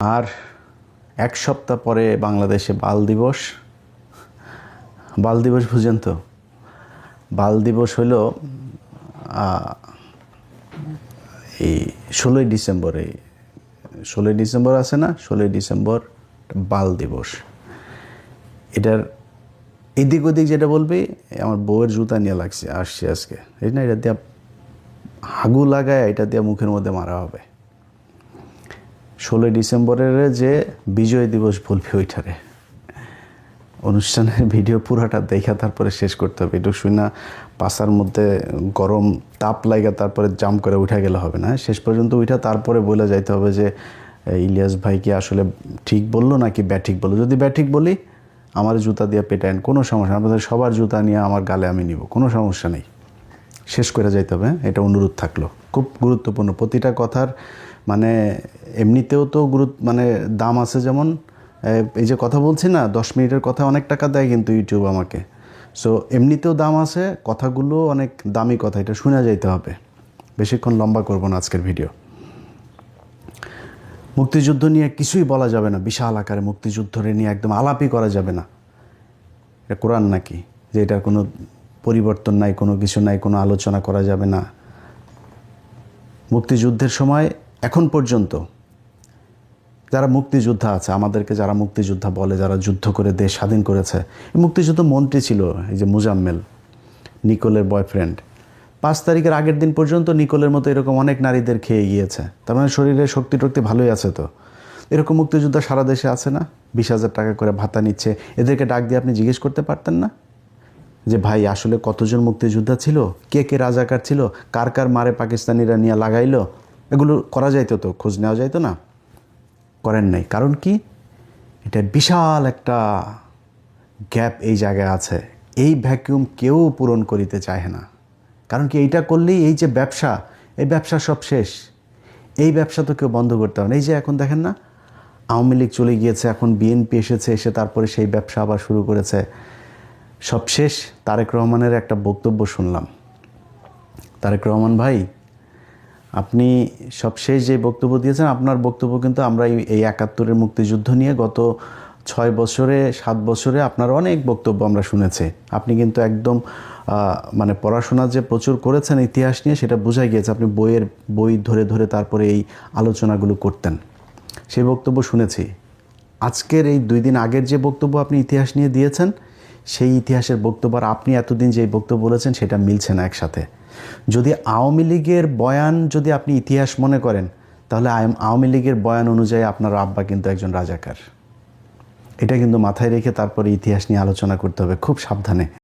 আর এক সপ্তাহ পরে বাংলাদেশে বাল দিবস। বাল দিবস বুঝেন তো? বাল দিবস হলো এই 16ই ডিসেম্বরে, 16ই ডিসেম্বর আছে না, 16ই ডিসেম্বর বাল দিবস। এটার এদিক ওদিক যেটা বলবে, আমার বউয়ের জুতা নিয়ে আসছে আজকে, এই না, এটা দিয়ে হাগু লাগায় এটা দিয়ে মুখের মধ্যে মারা হবে। 16ই ডিসেম্বরের যে বিজয় দিবস বলবে ওইটারে। অনুষ্ঠানের ভিডিও পুরাটা দেখা তারপরে শেষ করতে হবে। একটু শুই না পাশার মধ্যে গরম তাপ লাগা তারপরে জাম করে উঠা গেলে হবে না, শেষ পর্যন্ত উঠা তারপরে বলে যাইতে হবে যে ইলিয়াস ভাই কি আসলে ঠিক বললো নাকি ব্যাঠিক বললো। যদি ব্যাঠিক বলি আমার জুতা দিয়ে পেটায়েন, কোনো সমস্যা, আপনাদের সবার জুতা নিয়ে আমার গালে আমি নিব, কোনো সমস্যা নেই, শেষ করে যাইতে হবে। এটা অনুরোধ থাকলো, খুব গুরুত্বপূর্ণ প্রতিটা কথার। মানে এমনিতেও তো মানে দাম আছে, যেমন এই যে কথা বলছি না 10 মিনিটের কথা, অনেক টাকা দেয় কিন্তু ইউটিউব আমাকে। সো এমনিতেও দাম আছে, কথাগুলো অনেক দামি কথা, এটা শোনা যাইতে হবে। বেশিক্ষণ লম্বা করব না আজকের ভিডিও। মুক্তিযুদ্ধ নিয়ে কিছুই বলা যাবে না, বিশাল আকারে মুক্তিযুদ্ধরে নিয়ে একদম আলাপই করা যাবে না। এটা কোরআন নাকি যে এটার কোনো পরিবর্তন নাই, কোনো কিছু নাই, কোনো আলোচনা করা যাবে না। মুক্তিযুদ্ধের সময় এখন পর্যন্ত যারা মুক্তিযোদ্ধা আছে, আমাদেরকে যারা মুক্তিযোদ্ধা বলে, যারা যুদ্ধ করে দেশ স্বাধীন করেছে, এই মুক্তিযুদ্ধ মন্ত্রী ছিল এই যে মুজাম্মেল, নিকোলের বয়ফ্রেন্ড। 5 তারিখের আগের দিন পর্যন্ত নিকোলের মতো এরকম অনেক নারীদের খেয়ে গিয়েছে। তার মানে শরীরে শক্তি টক্তি ভালোই আছে। তো এরকম মুক্তিযোদ্ধা সারা দেশে আছে না? 20,000 টাকা করে ভাতা নিচ্ছে। এদেরকে ডাক দিয়ে আপনি জিজ্ঞেস করতে পারতেন না যে ভাই আসলে কতজন মুক্তিযোদ্ধা ছিল, কে কে রাজাকার ছিল, কার কার মারে পাকিস্তানিরা নিয়ে লাগাইলো? এগুলো করা যাইতো তো, খোঁজ নেওয়া যাইতো না? করেন নাই। কারণ কি? এটা বিশাল একটা গ্যাপ এই জায়গায় আছে। এই ভ্যাকিউম কেউ পূরণ করিতে চায় না। কারণ কি? এইটা করলেই এই যে ব্যবসা, এই ব্যবসা সব শেষ। এই ব্যবসা তো কেউ বন্ধ করতে হবে না। এই যে এখন দেখেন না, আওয়ামী লীগ চলে গিয়েছে, এখন বিএনপি এসেছে, এসে তারপরে সেই ব্যবসা আবার শুরু করেছে। সব শেষ। তারেক রহমানের একটা বক্তব্য শুনলাম। তারেক রহমান ভাই, আপনি সবশেষ যে বক্তব্য দিয়েছেন, আপনার বক্তব্য কিন্তু আমরা এই 71-এর মুক্তিযুদ্ধ নিয়ে গত 6 বছরে 7 বছরে আপনার অনেক বক্তব্য আমরা শুনেছি। আপনি কিন্তু একদম মানে পড়াশোনা যে প্রচুর করেছেন ইতিহাস নিয়ে, সেটা বোঝা গিয়েছে। আপনি বই ধরে ধরে তারপরে এই আলোচনাগুলো করতেন, সেই বক্তব্য শুনেছি। আজকের এই 2 দিন আগের যে বক্তব্য আপনি ইতিহাস নিয়ে দিয়েছেন, সেই ইতিহাসের বক্তব্য আর আপনি এতদিন যে বক্তব্য বলেছেন সেটা মিলছে না একসাথে। যদি আওয়ামী লীগের বয়ান যদি আপনি ইতিহাস মনে করেন, তাহলে আওয়ামী লীগের বয়ান অনুযায়ী আপনার আব্বা কিন্তু একজন রাজাকার। এটা কিন্তু মাথায় রেখে তারপরে ইতিহাস নিয়ে আলোচনা করতে হবে, খুব সাবধানে।